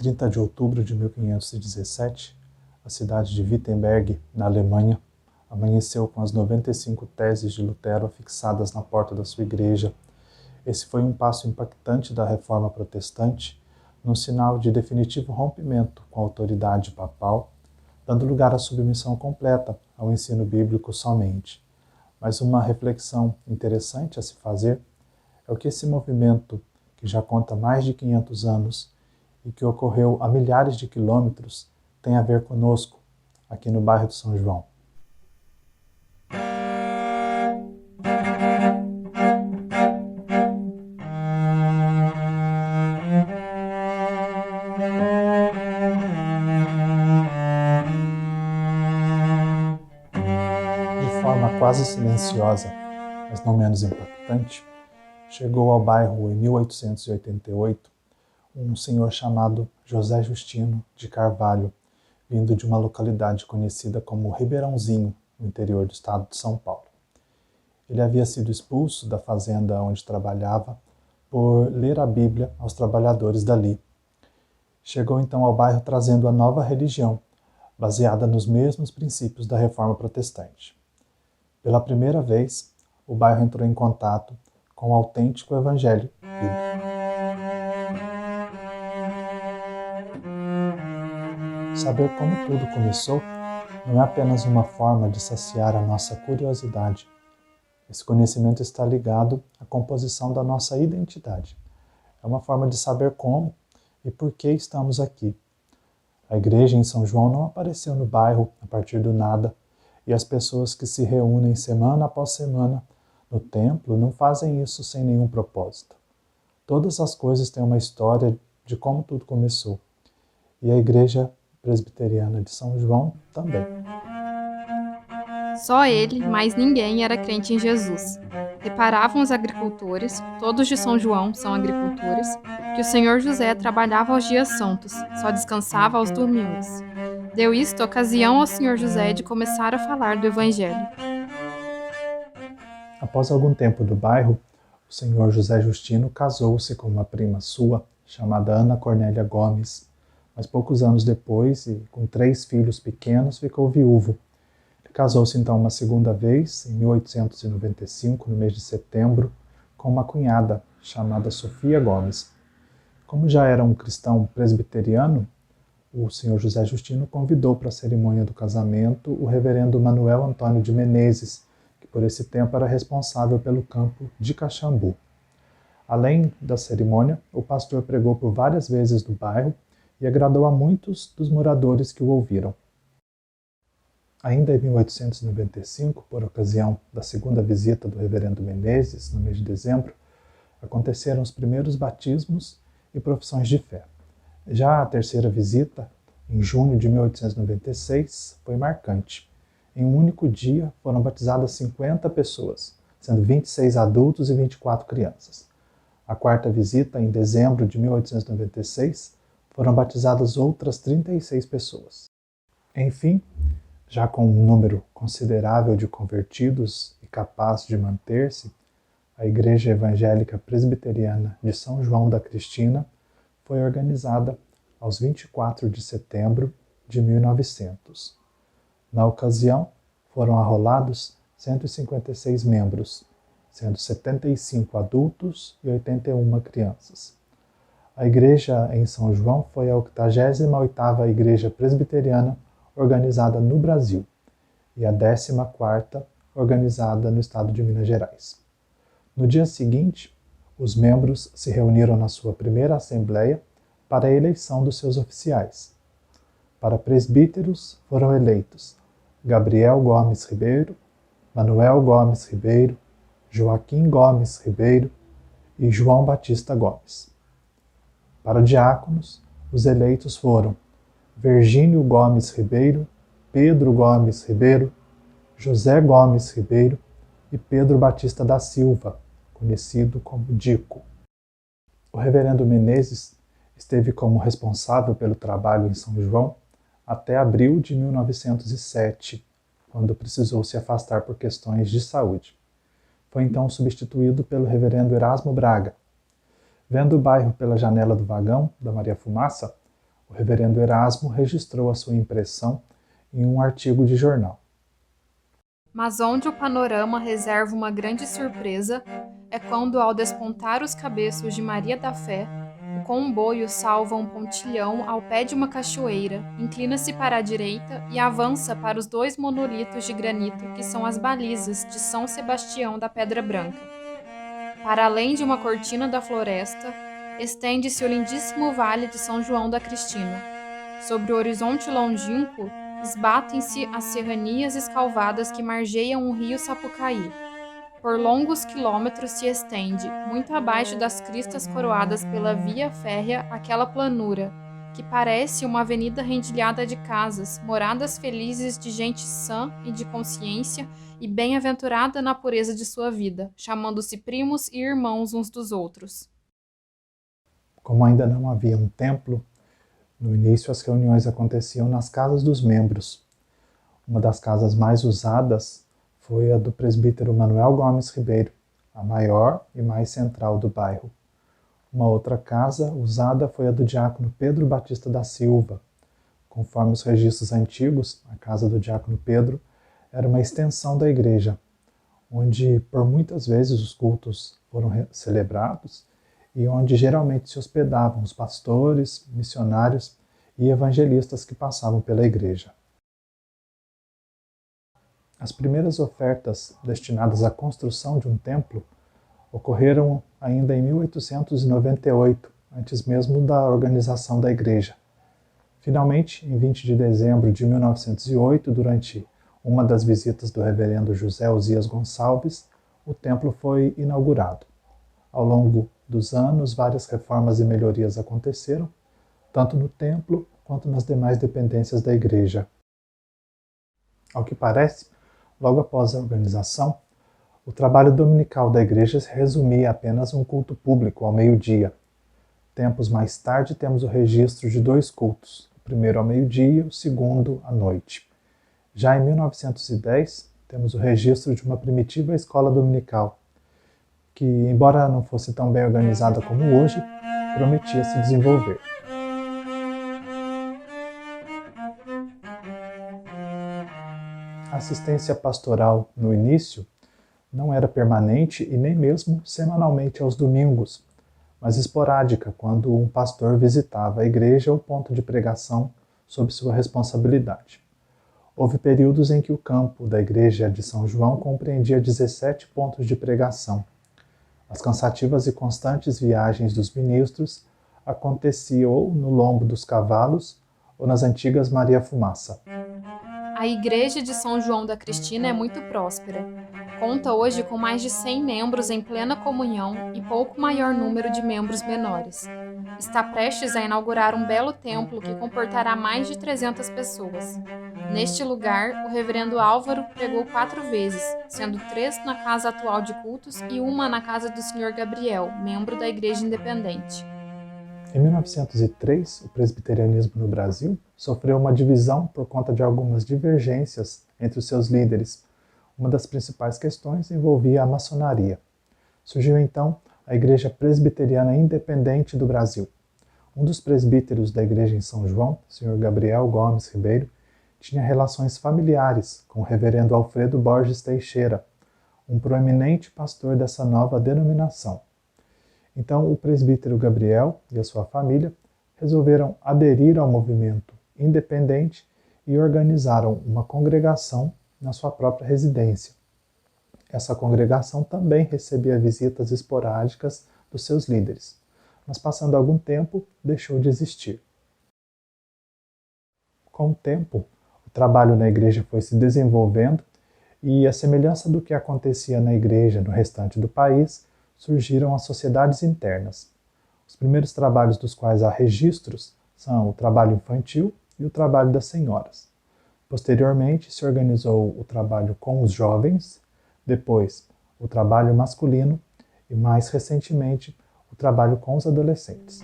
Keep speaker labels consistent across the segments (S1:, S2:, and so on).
S1: 30 de outubro de 1517, a cidade de Wittenberg, na Alemanha, amanheceu com as 95 teses de Lutero fixadas na porta da sua igreja. Esse foi um passo impactante da Reforma Protestante, num sinal de definitivo rompimento com a autoridade papal, dando lugar à submissão completa ao ensino bíblico somente. Mas uma reflexão interessante a se fazer é o que esse movimento, que já conta mais de 500 anos e que ocorreu a milhares de quilômetros, tem a ver conosco, aqui no bairro de São João. De forma quase silenciosa, mas não menos impactante, chegou ao bairro em 1888 um senhor chamado José Justino de Carvalho, vindo de uma localidade conhecida como Ribeirãozinho, no interior do estado de São Paulo. Ele havia sido expulso da fazenda onde trabalhava por ler a Bíblia aos trabalhadores dali. Chegou então ao bairro trazendo a nova religião, baseada nos mesmos princípios da Reforma Protestante. Pela primeira vez, o bairro entrou em contato com o autêntico Evangelho bíblico. Saber como tudo começou não é apenas uma forma de saciar a nossa curiosidade. Esse conhecimento está ligado à composição da nossa identidade. É uma forma de saber como e por que estamos aqui. A igreja em São João não apareceu no bairro a partir do nada, e as pessoas que se reúnem semana após semana no templo não fazem isso sem nenhum propósito. Todas as coisas têm uma história de como tudo começou. E a Igreja Presbiteriana de São João também.
S2: Só ele, mais ninguém, era crente em Jesus. Reparavam os agricultores, todos de São João são agricultores, que o Senhor José trabalhava aos dias santos, só descansava aos domingos. Deu isto ocasião ao Senhor José de começar a falar do Evangelho.
S1: Após algum tempo do bairro, o senhor José Justino casou-se com uma prima sua, chamada Ana Cornélia Gomes, mas poucos anos depois, e com 3 filhos pequenos, ficou viúvo. Ele casou-se então uma segunda vez, em 1895, no mês de setembro, com uma cunhada, chamada Sofia Gomes. Como já era um cristão presbiteriano, o senhor José Justino convidou para a cerimônia do casamento o reverendo Manuel Antônio de Menezes, que por esse tempo era responsável pelo campo de Caxambu. Além da cerimônia, o pastor pregou por várias vezes no bairro e agradou a muitos dos moradores que o ouviram. Ainda em 1895, por ocasião da segunda visita do reverendo Menezes, no mês de dezembro, aconteceram os primeiros batismos e profissões de fé. Já a terceira visita, em junho de 1896, foi marcante. Em um único dia foram batizadas 50 pessoas, sendo 26 adultos e 24 crianças. A quarta visita, em dezembro de 1896, foram batizadas outras 36 pessoas. Enfim, já com um número considerável de convertidos e capaz de manter-se, a Igreja Evangélica Presbiteriana de São João da Cristina foi organizada aos 24 de setembro de 1900. Na ocasião, foram arrolados 156 membros, sendo 75 adultos e 81 crianças. A igreja em São João foi a 88ª igreja presbiteriana organizada no Brasil e a 14ª organizada no estado de Minas Gerais. No dia seguinte, os membros se reuniram na sua primeira assembleia para a eleição dos seus oficiais. Para presbíteros foram eleitos Gabriel Gomes Ribeiro, Manuel Gomes Ribeiro, Joaquim Gomes Ribeiro e João Batista Gomes. Para diáconos, os eleitos foram Virgínio Gomes Ribeiro, Pedro Gomes Ribeiro, José Gomes Ribeiro e Pedro Batista da Silva, conhecido como Dico. O reverendo Menezes esteve como responsável pelo trabalho em São João até abril de 1907, quando precisou se afastar por questões de saúde. Foi então substituído pelo reverendo Erasmo Braga. Vendo o bairro pela janela do vagão da Maria Fumaça, o reverendo Erasmo registrou a sua impressão em um artigo de jornal.
S2: Mas onde o panorama reserva uma grande surpresa é quando, ao despontar os cabeços de Maria da Fé, o comboio salva um pontilhão ao pé de uma cachoeira, inclina-se para a direita e avança para os 2 monolitos de granito que são as balizas de São Sebastião da Pedra Branca. Para além de uma cortina da floresta, estende-se o lindíssimo vale de São João da Cristina. Sobre o horizonte longínquo, esbatem-se as serranias escalvadas que margeiam o rio Sapucaí. Por longos quilômetros se estende, muito abaixo das cristas coroadas pela via férrea, aquela planura, que parece uma avenida rendilhada de casas, moradas felizes de gente sã e de consciência e bem-aventurada na pureza de sua vida, chamando-se primos e irmãos uns dos outros.
S1: Como ainda não havia um templo, no início as reuniões aconteciam nas casas dos membros. Uma das casas mais usadas foi a do presbítero Manuel Gomes Ribeiro, a maior e mais central do bairro. Uma outra casa usada foi a do diácono Pedro Batista da Silva. Conforme os registros antigos, a casa do diácono Pedro era uma extensão da igreja, onde por muitas vezes os cultos foram celebrados e onde geralmente se hospedavam os pastores, missionários e evangelistas que passavam pela igreja. As primeiras ofertas destinadas à construção de um templo ocorreram ainda em 1898, antes mesmo da organização da igreja. Finalmente, em 20 de dezembro de 1908, durante uma das visitas do reverendo José Osias Gonçalves, o templo foi inaugurado. Ao longo dos anos, várias reformas e melhorias aconteceram, tanto no templo quanto nas demais dependências da igreja. Ao que parece, logo após a organização, o trabalho dominical da igreja se resumia a apenas um culto público ao meio-dia. Tempos mais tarde, temos o registro de 2 cultos, o primeiro ao meio-dia e o segundo à noite. Já em 1910, temos o registro de uma primitiva escola dominical, que, embora não fosse tão bem organizada como hoje, prometia se desenvolver. A assistência pastoral, no início, não era permanente e nem mesmo semanalmente aos domingos, mas esporádica, quando um pastor visitava a igreja ou ponto de pregação sob sua responsabilidade. Houve períodos em que o campo da igreja de São João compreendia 17 pontos de pregação. As cansativas e constantes viagens dos ministros aconteciam ou no lombo dos cavalos ou nas antigas Maria Fumaça.
S2: A igreja de São João da Cristina é muito próspera. Conta hoje com mais de 100 membros em plena comunhão e pouco maior número de membros menores. Está prestes a inaugurar um belo templo que comportará mais de 300 pessoas. Neste lugar, o reverendo Álvaro pregou 4 vezes, sendo 3 na casa atual de cultos e uma na casa do Sr. Gabriel, membro da Igreja Independente.
S1: Em 1903, o presbiterianismo no Brasil sofreu uma divisão por conta de algumas divergências entre os seus líderes. Uma das principais questões envolvia a maçonaria. Surgiu então a Igreja Presbiteriana Independente do Brasil. Um dos presbíteros da igreja em São João, Sr. Gabriel Gomes Ribeiro, tinha relações familiares com o reverendo Alfredo Borges Teixeira, um proeminente pastor dessa nova denominação. Então, o presbítero Gabriel e a sua família resolveram aderir ao movimento independente e organizaram uma congregação na sua própria residência. Essa congregação também recebia visitas esporádicas dos seus líderes, mas passando algum tempo, deixou de existir. Com o tempo, o trabalho na igreja foi se desenvolvendo e, à semelhança do que acontecia na igreja no restante do país, surgiram as sociedades internas. Os primeiros trabalhos dos quais há registros são o trabalho infantil e o trabalho das senhoras. Posteriormente, se organizou o trabalho com os jovens, depois o trabalho masculino e, mais recentemente, o trabalho com os adolescentes.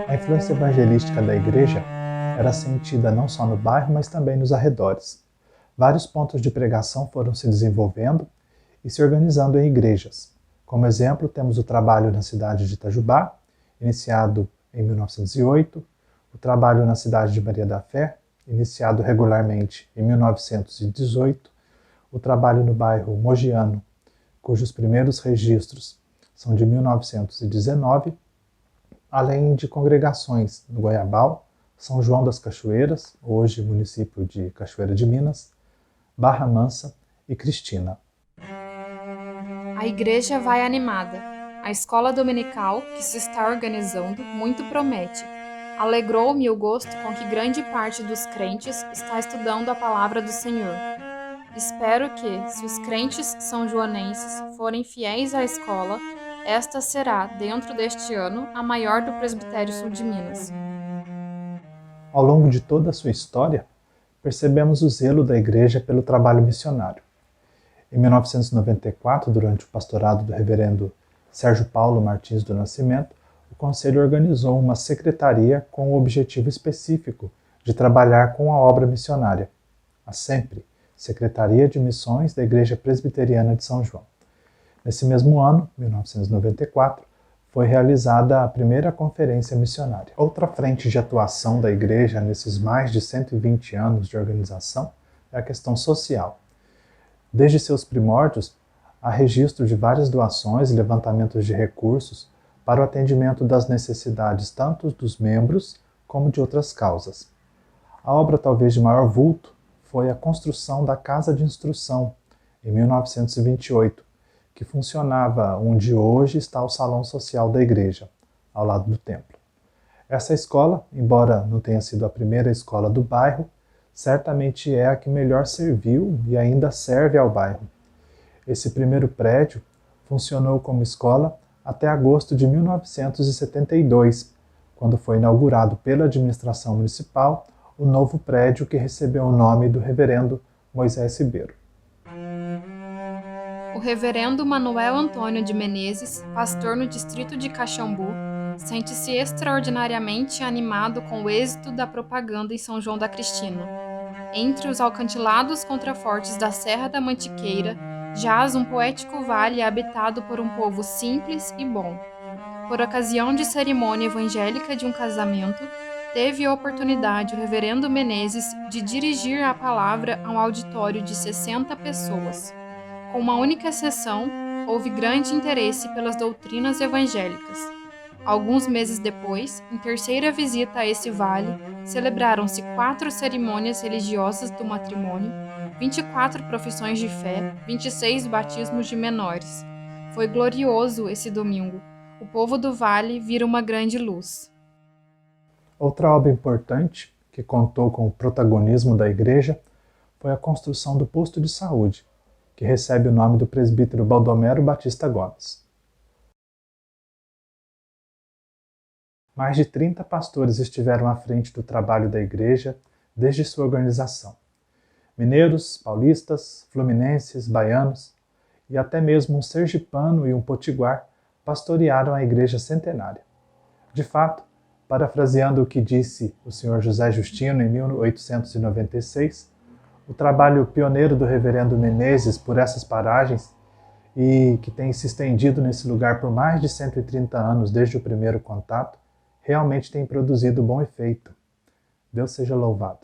S1: A influência evangelística da igreja era sentida não só no bairro, mas também nos arredores. Vários pontos de pregação foram se desenvolvendo e se organizando em igrejas. Como exemplo, temos o trabalho na cidade de Itajubá, iniciado em 1908, o trabalho na cidade de Maria da Fé, iniciado regularmente em 1918, o trabalho no bairro Mogiano, cujos primeiros registros são de 1919, além de congregações no Goiabal, São João das Cachoeiras, hoje município de Cachoeira de Minas, Barra Mansa e Cristina.
S2: A igreja vai animada. A escola dominical, que se está organizando, muito promete. Alegrou-me o gosto com que grande parte dos crentes está estudando a palavra do Senhor. Espero que, se os crentes são-joanenses forem fiéis à escola, esta será, dentro deste ano, a maior do Presbitério Sul de Minas.
S1: Ao longo de toda a sua história, percebemos o zelo da igreja pelo trabalho missionário. Em 1994, durante o pastorado do reverendo Sérgio Paulo Martins do Nascimento, o Conselho organizou uma secretaria com o objetivo específico de trabalhar com a obra missionária, a SEMPRE, Secretaria de Missões da Igreja Presbiteriana de São João. Nesse mesmo ano, 1994, foi realizada a primeira conferência missionária. Outra frente de atuação da Igreja nesses mais de 120 anos de organização é a questão social. Desde seus primórdios, há registro de várias doações e levantamentos de recursos para o atendimento das necessidades tanto dos membros como de outras causas. A obra talvez de maior vulto foi a construção da Casa de Instrução, em 1928, que funcionava onde hoje está o Salão Social da Igreja, ao lado do templo. Essa escola, embora não tenha sido a primeira escola do bairro, certamente é a que melhor serviu e ainda serve ao bairro. Esse primeiro prédio funcionou como escola até agosto de 1972, quando foi inaugurado pela administração municipal o novo prédio que recebeu o nome do reverendo Moisés Ribeiro.
S2: O reverendo Manuel Antônio de Menezes, pastor no distrito de Caxambu, sente-se extraordinariamente animado com o êxito da propaganda em São João da Cristina. Entre os alcantilados contrafortes da Serra da Mantiqueira, jaz um poético vale habitado por um povo simples e bom. Por ocasião de cerimônia evangélica de um casamento, teve a oportunidade o reverendo Menezes de dirigir a palavra a um auditório de 60 pessoas. Com uma única exceção, houve grande interesse pelas doutrinas evangélicas. Alguns meses depois, em terceira visita a esse vale, celebraram-se 4 cerimônias religiosas do matrimônio, 24 profissões de fé, 26 batismos de menores. Foi glorioso esse domingo. O povo do vale vira uma grande luz.
S1: Outra obra importante, que contou com o protagonismo da igreja, foi a construção do posto de saúde, que recebe o nome do presbítero Baldomero Batista Gomes. Mais de 30 pastores estiveram à frente do trabalho da igreja desde sua organização. Mineiros, paulistas, fluminenses, baianos e até mesmo um sergipano e um potiguar pastorearam a igreja centenária. De fato, parafraseando o que disse o Sr. José Justino em 1896, o trabalho pioneiro do reverendo Menezes por essas paragens e que tem se estendido nesse lugar por mais de 130 anos desde o primeiro contato, realmente tem produzido bom efeito. Deus seja louvado.